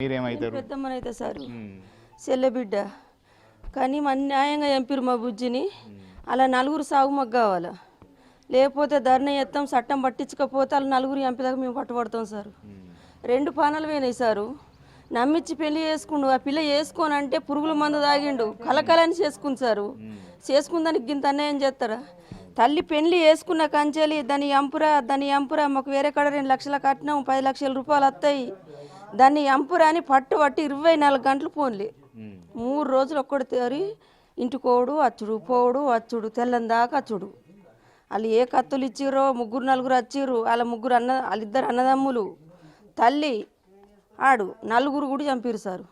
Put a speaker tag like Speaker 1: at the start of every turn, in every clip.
Speaker 1: మీరేమైతారు?
Speaker 2: పెద్దమ్మనైతే sir చెల్లె బిడ్డ కానీ అన్యాయంగా ఎంపిరు మా బుజ్జిని. అలా నలుగురు సాగు మాకు కావాలా, లేకపోతే ధర్నా చేస్తాం. చట్టం పట్టించకపోతే అలా నలుగురు ఎంపీదాకా మేము పట్టుబడతాం సారు. 2 పానాలు పోయినాయి సారు. నమ్మించి పెళ్లి చేసుకుండు, ఆ పిల్ల చేసుకోనంటే పురుగుల మందు తాగిండు, కలకలని చేసుకుంది సారు. చేసుకుందానికి గింత అన్యాయం చేస్తారా? తల్లి పెళ్లి వేసుకున్న కంచెలి దాని ఎంపురా మాకు వేరే కాడ 2 లక్షల కట్టినాం, 10 లక్షల రూపాయలు వస్తాయి, దాన్ని ఎంపురా అని పట్టి 24 గంటలు ఫోన్లే. 3 రోజులు ఒక్కడు తేరి ఇంటికోడు వచ్చుడు తెల్లని దాకా వచ్చుడు. వాళ్ళు ఏ కత్తులు ఇచ్చిర్రో 3-4 వచ్చిర్రు. వాళ్ళిద్దరు అన్నదమ్ములు, తల్లి ఆడు 4 కూడా చంపిరు సారు.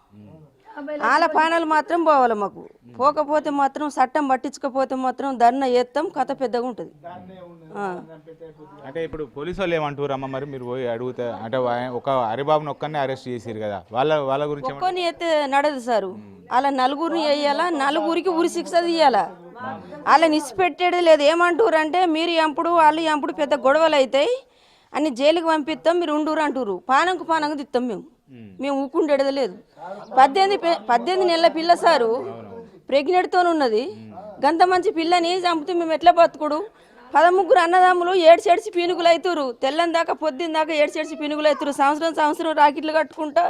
Speaker 2: వాళ్ళ పానాలు మాత్రం పోవాలి మాకు. పోకపోతే మాత్రం చట్టం పట్టించకపోతే మాత్రం ధర్నా చేస్తాం, కథ పెద్దగా ఉంటుంది.
Speaker 1: అంటే ఇప్పుడు పోలీసు వాళ్ళు ఏమంటారమ్మా? మరి మీరు పోయి అడిగితే అంటే ఒక హరిబాబుని ఒక్కరిని అరెస్ట్ చేసిరు కదా, వాళ్ళ గురించి
Speaker 2: ఒక్కరిని అయితే నడదు సారు. అలా 4గురిని వేయాలా, 4గురికి ఉరి శిక్ష తీయాలా. వాళ్ళని ఇచ్చిపెట్టేది లేదు. ఏమంటారు అంటే మీరు ఎంపుడు వాళ్ళు ఎంపుడు పెద్ద గొడవలు అవుతాయి అని జైలుకి పంపిస్తాం, మీరు ఉండురు అంటారు. పానంకు తిస్తాం మేము ఊకుండేది లేదు. 18 నెలల పిల్ల సారు, ప్రెగ్నెంట్తో ఉన్నది. గంత మంచి పిల్లని చంపితే మేము ఎట్లా బతుకుడు? 13 అన్నదమ్ములు ఏడ్చేడ్చి పీనుగులు అవుతారు. తెల్లని దాకా పొద్దున్న దాకా ఏడ్చేడ్చి పీనుగులు అవుతారు. సంవత్సరం రాకెట్లు కట్టుకుంటా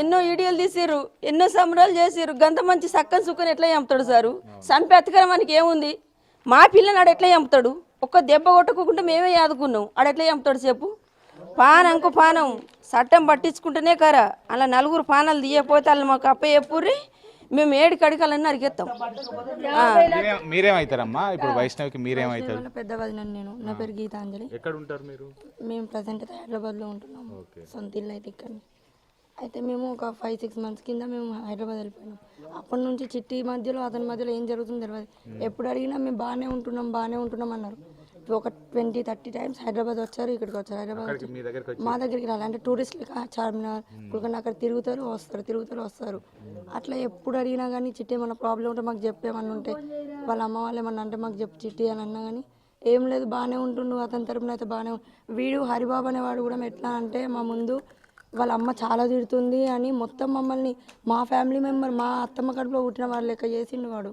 Speaker 2: ఎన్నో ఈడియోలు తీసారు, ఎన్నో సంబరాలు చేసారు. గంత మంచి సక్కని సుక్కని ఎట్లా చంపుతాడు సారు? చంపి అతకరం మనకి ఏముంది? మా పిల్లని ఆడు ఎట్లా చంపుతాడు? ఒక్క దెబ్బ కొట్టకుండా మేమే యాదుకున్నాం, ఆడు ఎట్లా చంపుతాడు చెప్పు? పానం చట్టం పట్టించుకుంటేనే కరా. అలా 4 పానాలు తీయకపోతే వాళ్ళు మాకు అప్ప చెప్పుర్రి, మేము 7 కడికలన్నీ అరికెత్తాం.
Speaker 1: మీరేమవుతారమ్మా ఇప్పుడు వైష్ణవికి? మీరేమవుతారు?
Speaker 3: పెద్ద వదిన నేను. నా పేరు గీతాంజలి.
Speaker 1: ఎక్కడ ఉంటారు మీరు?
Speaker 3: మేము ప్రజెంట్ హైదరాబాద్లో ఉంటున్నాము. సొంత ఇల్లు అయితే ఇక్కడ. అయితే మేము ఒక 5-6 మంత్స్ కింద మేము హైదరాబాద్ వెళ్ళిపోయినాం. అప్పటి నుంచి చిట్టి మధ్యలో అతని మధ్యలో ఏం జరుగుతుందో తెలియదు. ఎప్పుడు అడిగినా మేము బాగానే ఉంటున్నాం అన్నారు. ఒక 20-30 టైమ్స్ హైదరాబాద్ వచ్చారు, ఇక్కడికి వచ్చారు. హైదరాబాద్ మా దగ్గరికి రాలి అంటే టూరిస్టులు చార్మినార్ గుల్కన్ అక్కడ తిరుగుతారు వస్తారు. అట్లా ఎప్పుడు అడిగినా కానీ చిట్టి ఏమన్నా ప్రాబ్లం ఉంటే మాకు చెప్పేమన్నా ఉంటే, వాళ్ళ అమ్మ వాళ్ళు ఏమన్నా అంటే మాకు చెప్పు చిట్టి అని అన్నా కానీ ఏం లేదు, బాగానే ఉంటుండు. అతని తరపున అయితే బాగానే వీడు హరిబాబు అనేవాడు కూడా ఎట్లా అంటే మా ముందు వాళ్ళ అమ్మ చాలా తిడుతుంది అని మొత్తం మమ్మల్ని, మా ఫ్యామిలీ మెంబర్, మా అత్తమ్మ కడుపులో పుట్టిన వాడు లెక్క చేసిండు. వాడు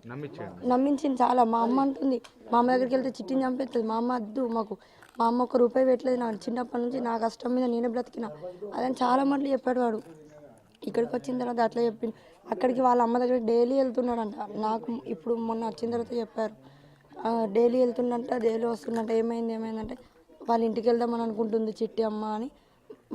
Speaker 3: నమ్మించింది చాలా. మా అమ్మ అంటుంది, మా అమ్మ దగ్గరికి వెళ్తే చిట్టిని చంపేస్తుంది. మా అమ్మ వద్దు, మా అమ్మ ₹1 పెట్టలేదు. నాకు చిన్నప్పటి నుంచి నా కష్టం మీద నేనే బ్రతికిన అదని చాలా మాటలు చెప్పాడు వాడు. ఇక్కడికి వచ్చిన తర్వాత అట్లా చెప్పింది. అక్కడికి వాళ్ళ అమ్మ దగ్గర డైలీ వెళ్తున్నాడంట. నాకు ఇప్పుడు మొన్న వచ్చిన తర్వాత చెప్పారు, డైలీ వెళ్తుండంట, డైలీ వస్తుందంట. ఏమైందంటే వాళ్ళ ఇంటికి వెళ్దామని అనుకుంటుంది చిట్టి అమ్మ అని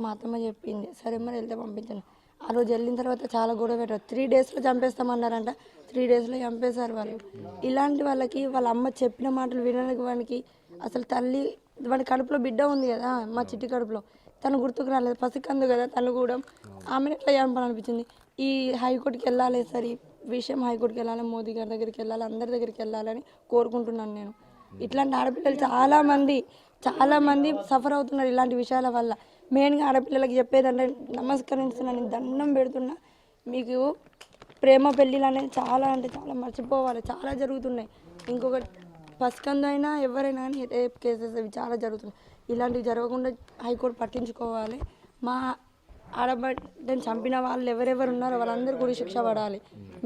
Speaker 3: మా అత్తమ్మ చెప్పింది. సరే మరి వెళ్తే పంపించాను. ఆ రోజు వెళ్ళిన తర్వాత చాలా గొడవ పెట్టారు. 3 డేస్లో చంపేస్తామన్నారంట. 3 డేస్లో చంపేశారు వాళ్ళు. ఇలాంటి వాళ్ళకి వాళ్ళ అమ్మ చెప్పిన మాటలు వినడానికి వానికి అసలు తల్లి, వాడి కడుపులో బిడ్డ ఉంది కదా, మా చిట్టి కడుపులో, తను గుర్తుకు రాలేదు. పసికందు కదా తను కూడా. ఆమెను ఎట్లా చంపాలనిపించింది. ఈ హైకోర్టుకి వెళ్ళాలి, సరే విషయం హైకోర్టుకి వెళ్ళాలి, మోదీ గారి దగ్గరికి వెళ్ళాలి, అందరి దగ్గరికి వెళ్ళాలని కోరుకుంటున్నాను నేను. ఇట్లాంటి ఆడపిల్లలు చాలా మంది సఫర్ అవుతున్నారు ఇలాంటి విషయాల వల్ల. మెయిన్గా ఆడపిల్లలకి చెప్పేదంటే నమస్కరిస్తున్నాను, దండం పెడుతున్నా. మీకు ప్రేమ పెళ్ళిళ్ళు అనేది చాలా అంటే చాలా మర్చిపోవాలి. చాలా జరుగుతున్నాయి. ఇంకొకటి పసికందు అయినా ఎవరైనా కానీ రేప్ కేసెస్ అవి చాలా జరుగుతున్నాయి. ఇలాంటివి జరగకుండా హైకోర్టు పట్టించుకోవాలి. మా ఆడబిడ్డని చంపిన వాళ్ళు ఎవరెవరు ఉన్నారో వాళ్ళందరూ కూడా శిక్ష పడాలి.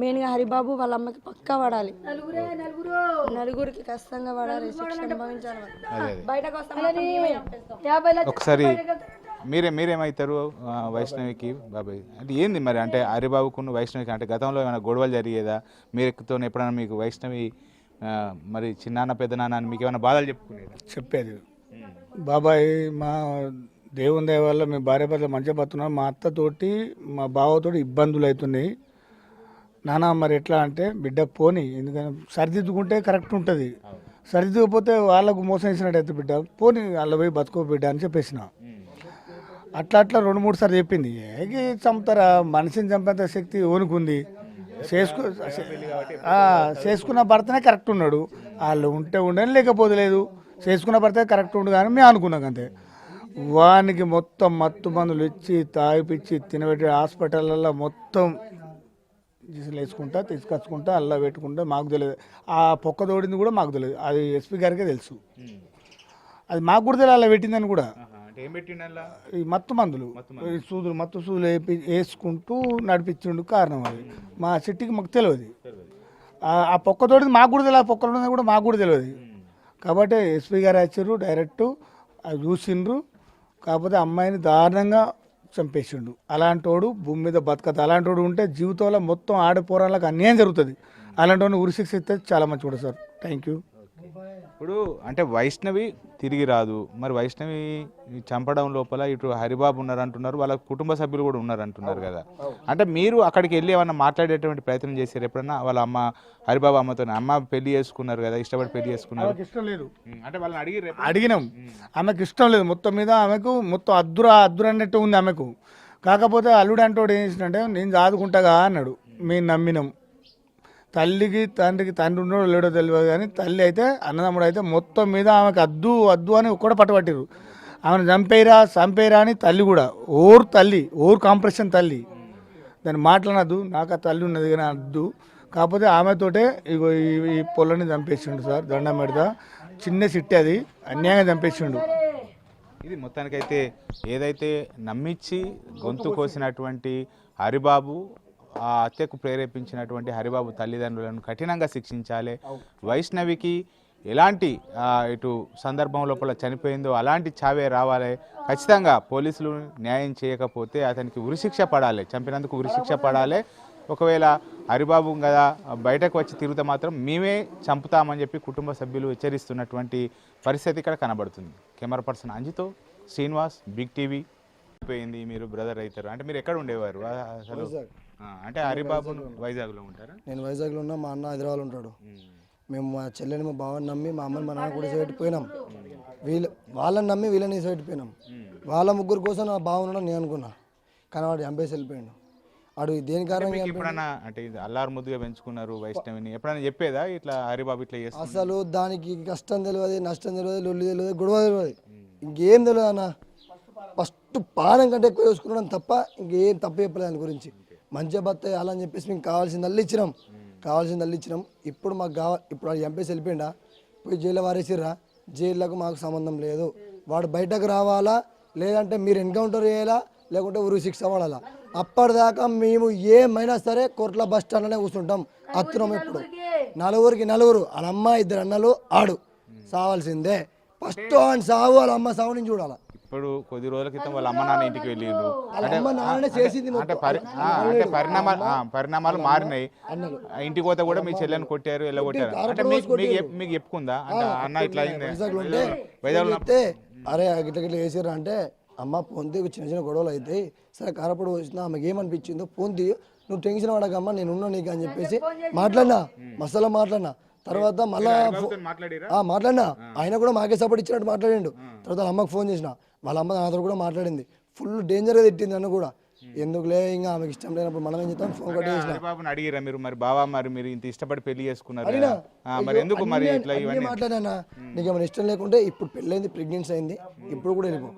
Speaker 3: మెయిన్గా హరిబాబు వాళ్ళ అమ్మకి పక్కా పడాలి. 4గురికి ఖచ్చితంగా పడాలి, శిక్ష అనుభవించాలి. బయటకు వస్తాం.
Speaker 1: ఒకసారి మీరేమవుతారు వైష్ణవికి బాబాయ్? అంటే ఏంది మరి, అంటే హరిబాబుకు వైష్ణవికి అంటే గతంలో ఏమైనా గొడవలు జరిగేదా? మీరుతో ఎప్పుడైనా మీకు వైష్ణవి మరి చిన్నాన్న పెద్దనాన్న అని మీకు ఏమైనా బాధలు
Speaker 4: చెప్పేది? బాబాయ్ మా దేవుని దయ వల్ల మీ భార్య భర్తలు మంచిగా బతున్నాం. మా అత్తతోటి మా బావతోటి ఇబ్బందులు అవుతున్నాయి నాన్న. మరి ఎట్లా అంటే బిడ్డ పోని, ఎందుకంటే సరిదిద్దుకుంటే కరెక్ట్ ఉంటుంది. సరిదిద్దుకపోతే వాళ్ళకు మోసం ఇచ్చినట్టు అయితే బిడ్డ పోని, వాళ్ళ పోయి బతుకో బిడ్డ అని చెప్పేసిన. అట్లా 2-3 సార్లు చెప్పింది. ఏగి చంపుతారా? మనిషిని చంపేంత శక్తి ఓనుకుంది. చేసుకున్న భర్తనే కరెక్ట్ ఉన్నాడు. వాళ్ళు ఉంటే ఉండని, లేకపోతే లేదు. చేసుకున్న భర్త కరెక్ట్ ఉండు కానీ మేము అనుకున్నాం అంతే. వానికి మొత్తం మత్తు మందులు ఇచ్చి తాగిపిచ్చి తినబెట్టి హాస్పిటల్లో మొత్తం వేసుకుంటా తీసుకొచ్చుకుంటా అల్లా పెట్టుకుంటా. మాకు తెలియదు ఆ పొక్క తోడింది కూడా, మాకు తెలియదు. అది ఎస్పీ గారికే తెలుసు. అది మాకు కూడా తెలియదు అలా పెట్టిందని కూడా.
Speaker 1: అంటే ఏం పెట్టిండల్లా
Speaker 4: ఈ మత్తు మందులు ఈ సూదులు మత్తు సూదులు వేసుకుంటూ నడిపించిండు కారణం అది. మా సిటీకి మాకు తెలియదు. ఆ పొక్కతోటి మాకు కూడా తెలియదు, పొక్కలు ఉన్నది కూడా మాకు కూడా తెలియదు. కాబట్టి ఎస్పీ గారు వచ్చారు డైరెక్ట్ అది చూసిండ్రు. కాకపోతే అమ్మాయిని దారుణంగా చంపేసిండు. అలాంటోడు భూమి మీద బతకదు. అలాంటోడు ఉంటే జీవితంలో మొత్తం ఆడపోరాలకు అన్యాయం జరుగుతుంది. అలాంటి వాడిని ఉరిశిక్ష ఇస్తే చాలా మంచి కూడా సార్. Thank you.
Speaker 1: ఇప్పుడు అంటే వైష్ణవి తిరిగి రాదు, మరి వైష్ణవి చంపడం లోపల ఇటు హరిబాబు ఉన్నారంటున్నారు, వాళ్ళ కుటుంబ సభ్యులు కూడా ఉన్నారంటున్నారు కదా. అంటే మీరు అక్కడికి వెళ్ళి ఏమన్నా మాట్లాడేటువంటి ప్రయత్నం చేశారు ఎప్పుడన్నా? వాళ్ళ అమ్మ హరిబాబు అమ్మతో, అమ్మ పెళ్లి చేసుకున్నారు కదా, ఇష్టపడి పెళ్లి చేసుకున్నారు,
Speaker 4: ఇష్టం లేదు
Speaker 1: అంటే వాళ్ళని
Speaker 4: అడిగినాం. ఆమెకు ఇష్టం లేదు, మొత్తం మీద ఆమెకు మొత్తం అద్దురా అన్నట్టు ఉంది ఆమెకు. కాకపోతే అల్లుడు అంటోడు ఏం చేసిందంటే నేను చదువుకుంటాగా అన్నాడు. మేము నమ్మినాం. తల్లికి తండ్రి ఉన్నాడో లేడో తెలియదు కానీ తల్లి అయితే అన్నదమ్ముడు అయితే మొత్తం మీద ఆమెకు అద్దు అని ఒక్కడ పట్టుబట్టిరు. ఆమెను చంపేరా అని తల్లి కూడా ఓర్ కాంప్రెషన్ తల్లి. దాన్ని మాట్లాడద్దు, నాకు ఆ తల్లి ఉన్నది కానీ అద్దు. కాకపోతే ఆమెతోటే ఇగో ఈ పొలని చంపేసిండు సార్. దండం పెడతా, చిన్న సిట్టి అది అన్యాయంగా చంపేసిండు.
Speaker 1: ఇది మొత్తానికైతే ఏదైతే నమ్మించి గొంతు కోసినటువంటి హరిబాబు, ఆ హత్యకు ప్రేరేపించినటువంటి హరిబాబు తల్లిదండ్రులను కఠినంగా శిక్షించాలి. వైష్ణవికి ఎలాంటి ఇటు సందర్భం లోపల చనిపోయిందో అలాంటి చావే రావాలి. ఖచ్చితంగా పోలీసులు న్యాయం చేయకపోతే అతనికి ఉరిశిక్ష పడాలి, చంపినందుకు ఉరిశిక్ష పడాలి. ఒకవేళ హరిబాబు కదా బయటకు వచ్చి తిరిగితే మాత్రం మేమే చంపుతామని చెప్పి కుటుంబ సభ్యులు హెచ్చరిస్తున్నటువంటి పరిస్థితి ఇక్కడ కనబడుతుంది. కెమెరా పర్సన్ అంజితో శ్రీనివాస్, బిగ్ టీవీ. పోయింది మీరు బ్రదర్ అవుతారు అంటే మీరు ఎక్కడ ఉండేవారు అసలు? అంటే హరిబాబు వైజాగ్లో ఉంటారా?
Speaker 5: నేను వైజాగ్లో ఉన్నా, మా అన్న హైదరాబాద్లో ఉంటాడు. మేము మా చెల్లెని మా బావని నమ్మి మా అమ్మని మా నాన్న కూడా ఇసపెట్టిపోయినాం. వాళ్ళని నమ్మి వీళ్ళని ఇసపెట్టిపోయినాం. వాళ్ళ ముగ్గురు కోసం నా బావ ఉన్నాడు నేను అనుకున్నా, కానీ వాడు చంపేసి వెళ్ళిపోయాడు. వాడు దేని కారణంగా
Speaker 1: ఎప్పుడన్నా అంటే అల్లారు ముద్దుగా పెంచుకున్నారు వైష్ణవిని, ఎప్పుడైనా చెప్పేదా ఇట్లా హరిబాబు ఇట్లా చేస్తా?
Speaker 5: అసలు దానికి కష్టం తెలియదు, నష్టం తెలియదు, లొల్లి తెలియదు, గొడవ తెలియదు, ఇంకేం తెలియదు అన్న. ఫస్ట్ పానం కంటే ఎక్కువ చూసుకున్నాం తప్ప ఇంకేం తప్పు చెప్పలేదు దాని గురించి. మంచిగా బతాయి అలా అని చెప్పేసి మేము కావాల్సింది అల్లి ఇచ్చినాం. ఇప్పుడు మాకు కావాలి, ఇప్పుడు వాడు చంపేసి వెళ్ళిపోయిందా, పోయి జైల్లో వారేసిర్రా, జైళ్ళకు మాకు సంబంధం లేదు. వాడు బయటకు రావాలా, లేదంటే మీరు ఎన్కౌంటర్ చేయాలా, లేకుంటే ఉరి శిక్ష పడాలా. అప్పటిదాకా మేము ఏమైనా సరే కోర్టుల బస్ స్టాండ్లోనే కూర్చుంటాం. అత్తున్నాం. ఇప్పుడు నలుగురు వాళ్ళ అమ్మ, 2 అన్నలు, ఆడు సావాల్సిందే. ఫస్ట్ ఆయన సావు, వాళ్ళ అమ్మ సావు నుంచి చూడాలా.
Speaker 1: ఇప్పుడు కొద్ది రోజుల క్రితం వాళ్ళ అమ్మ నాన్న ఇంటికి వెళ్ళిండ్రు. అంటే పరిణామాలు మారినాయి. ఇంటికి పోతే కూడా మీ చెల్లెని కొట్టారు, వెళ్ళగొట్టారు. అంటే మీకు చెప్పుకుందా అంటే అన్న ఇట్లా
Speaker 5: అరే గిట్ల వేసారు అంటే అమ్మ పొంది చిన్న చిన్న గొడవలు అవుతాయి, సరే కారపడి వచ్చినా ఆమెకి ఏమనిపించిందో పొంది నువ్వు టెన్షన్ పడకమ్మా నేను ఉన్నా నీకు అని చెప్పేసి మాట్లాడినా, మసాలా మాట్లాడినా. తర్వాత మళ్ళా మాట్లాడినా, ఆయన కూడా మాకే సపోర్ట్ ఇచ్చినట్టు మాట్లాడిండు. తర్వాత అమ్మకి ఫోన్ చేసిన, వాళ్ళ అమ్మ నాతో కూడా మాట్లాడింది. ఫుల్ డేంజర్గా తిట్టింది నన్ను కూడా. ఎందుకులే ఇంకా ఆమెకి ఇష్టం లేనప్పుడు మనం ఏం చేస్తాం, ఫోన్ కట్ చేసిన.
Speaker 1: బాబుని అడిగిరా మీరు మరి బావా మరి మీరు ఇంత ఇష్టపడి పెళ్లి చేసుకున్నారు మరి ఎందుకు మరి ఇట్లా ఇవన్నీ
Speaker 5: మాట్లాడినా? నీకేమైనా ఇష్టం లేకుంటే ఇప్పుడు పెళ్ళైంది, ప్రెగ్నెన్సీ అయింది, ఇప్పుడు కూడా వెళ్ళిపో,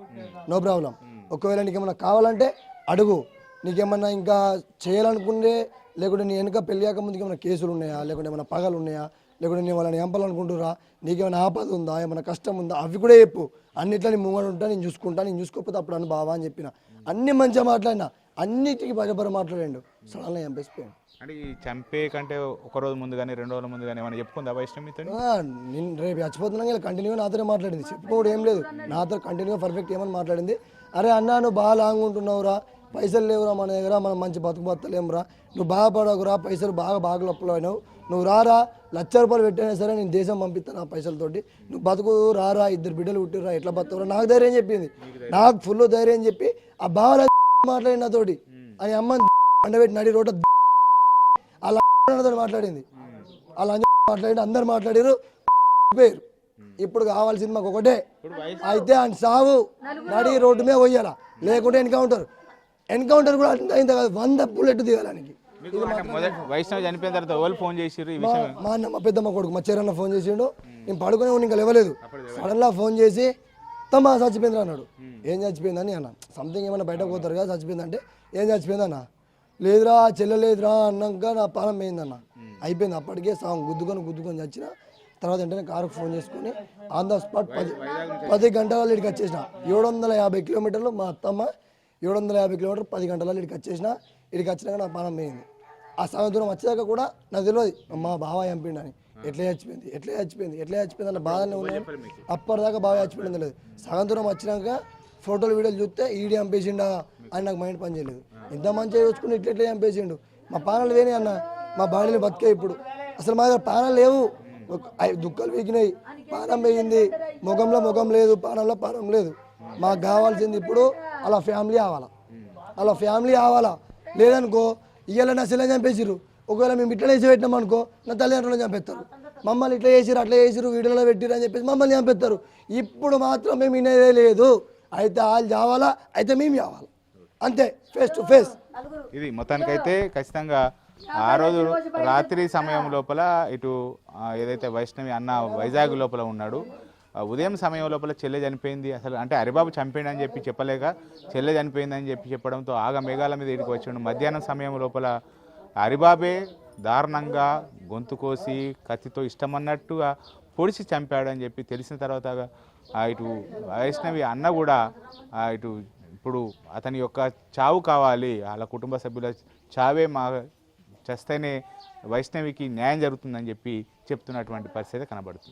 Speaker 5: నో ప్రాబ్లం. ఒకవేళ నీకేమన్నా కావాలంటే అడుగు. నీకేమన్నా ఇంకా చేయాలనుకుంటే, లేకుంటే నీ వెనుక పెళ్ళి కాకముందుకు ఏమైనా కేసులు ఉన్నాయా, లేకుంటే ఏమైనా పగలు ఉన్నాయా, లేకుంటే నేను వాళ్ళని చంపాలనుకుంటురా, నీకేమైనా ఆపద ఉందా, ఏమైనా కష్టం ఉందా, అవి కూడా చెప్పు. అన్నిట్లో నేను ముంగడు ఉంటా, నేను చూసుకుంటా, నేను చూసుకోకపోతే అప్పుడు అని బావా అని చెప్పిన. అన్ని మంచిగా మాట్లాడినా, అన్నిటికీ బరబర మాట్లాడాడు. సడన్గా చంపేసిపోయాడు.
Speaker 1: అంటే ఈ చంపే కంటే ఒక రోజు ముందు కానీ 2 రోజుల ముందు కానీ ఏమైనా చెప్పుకుందా వైష్ణవితో?
Speaker 5: నేను రేపు చచ్చిపోతున్నాను ఇలా కంటిన్యూగా నాతోనే మాట్లాడింది. చెప్పుకోవడం ఏం లేదు, నాతో కంటిన్యూగా పర్ఫెక్ట్ ఏమని మాట్లాడింది. అరే అన్నా నువ్వు బాగా లాంగ్ ఉంటున్నావురా, పైసలు లేవురా మన దగ్గర, మనం మంచి బతకలేమురా, నువ్వు బాధపడకురా, పైసలు బాగా లొప్పలు అయినావు, నువ్వు రారా, 1,00,000 రూపాయలు పెట్టైనా సరే నేను దేశం పంపిస్తాను ఆ పైసలతోటి, నువ్వు బతుకు రారా, 2 బిడ్డలు పుట్టిరా, ఎట్లా బతుకురా, నాకు ధైర్యం చెప్పింది. నాకు ఫుల్ ధైర్యం చెప్పి ఆ బాగా మాట్లాడి నాతోటి అని అమ్మ అండబెట్టి నడి రోడ్డు అలా మాట్లాడింది. అలా మాట్లాడి అందరు మాట్లాడారు, పేరు. ఇప్పుడు కావాల్సింది మాకు ఒకటే, అయితే ఆయన సావు నడి రోడ్డు మీద పోయాలా, లేకుంటే ఎన్కౌంటర్ కూడా అయింది కాదు, 100 బుల్లెట్ దిగాలానికి.
Speaker 1: వైష్ణవి చనిపోయిన తర్వాత ఎవరు ఫోన్ చేసిర్రు?
Speaker 5: మా అన్న, మా పెద్దమ్మ కొడుకు, మా చెరన్న ఫోన్ చేసిండు. నేను పడుకునే ఇంకా లేవలేదు. సడన్గా ఫోన్ చేసి తమ్మా చచ్చిపోయింది అన్నాడు. ఏం చచ్చిపోయిందని అన్న, సంథింగ్ ఏమన్నా బయటకు పోతారు కదా, చచ్చిపోయిందంటే ఏం చచ్చిపోయిందన్న, లేదురా చెల్లెలేదురా అన్నాక నా పానం పోయిందన్న. అయిపోయింది అప్పటికే గుద్దుకొని చచ్చిన. తర్వాత వెంటనే కారుకు ఫోన్ చేసుకొని ఆన్ ద స్పాట్ 10 గంటలలో ఇక్కడికి వచ్చేసిన. 750 కిలోమీటర్లు మా అత్తమ్మ 750 కిలోమీటర్లు 10 గంటలలో ఇక్కడికి వచ్చేసిన. ఇక్కడికి వచ్చినాక నా ప్రాణం పోయింది. ఆ సగం దూరం వచ్చేదాకా కూడా నాకు తెలియదు మా బావ చంపిండని. ఎట్లా చచ్చిపోయింది అన్న బాధనే ఉంది. అప్పటిదాకా బాగా చచ్చిపోయింది లేదు. సగం దూరం వచ్చినాక ఫోటోలు వీడియోలు చూస్తే ఈడీ చంపేసిండా అని నాకు మైండ్ పని చేయలేదు. ఇంత మంచిగా చూసుకుని ఇట్లా చంపేసిండు. మా ప్రాణాలు వేనే అన్న, మా బాడీని బతికే ఇప్పుడు. అసలు మా దగ్గర ప్రాణాలు లేవు, దుఃఖాలు వీకినాయి, పానం వేయింది, ముఖం లేదు, పానం లేదు. మాకు కావాల్సింది ఇప్పుడు అలా ఫ్యామిలీ కావాలా. లేదనుకో ఇవాళ నా సెల్ల చంపేసిర్రు, ఒకవేళ మేము ఇట్లా వేసి పెట్టినాం అనుకో నా తల్లిదండ్రులను చంపేస్తారు. మమ్మల్ని ఇట్లా చేసిరు అట్లా చేసిరు వీడియోలో పెట్టిరు అని చెప్పేసి మమ్మల్ని చంపేస్తారు. ఇప్పుడు మాత్రం మేము వినేదే లేదు. అయితే వాళ్ళు చావాలా, అయితే మేము చావాలా, అంతే, ఫేస్ టు ఫేస్.
Speaker 1: ఇది మొత్తానికైతే ఖచ్చితంగా ఆ రోజు రాత్రి సమయం లోపల ఇటు ఏదైతే వైష్ణవి అన్న వైజాగ్ లోపల ఉన్నాడు, ఉదయం సమయం లోపల చెల్లె చనిపోయింది. అసలు అంటే హరిబాబు చంపేయండి అని చెప్పి చెప్పలేక చెల్లె చనిపోయిందని చెప్పి చెప్పడంతో ఆగ మేఘాల మీద ఇడికి వచ్చిండు. మధ్యాహ్నం సమయం లోపల హరిబాబే దారుణంగా గొంతు కోసి కత్తితో ఇష్టమన్నట్టుగా పొడిచి చంపాడు అని చెప్పి తెలిసిన తర్వాత ఇటు వైష్ణవి అన్న కూడా ఇటు ఇప్పుడు అతని యొక్క చావు కావాలి, వాళ్ళ కుటుంబ సభ్యుల చావే చేస్తేనే వైష్ణవికి న్యాయం జరుగుతుందని చెప్పి చెప్తున్నటువంటి పరిస్థితి కనబడుతుంది.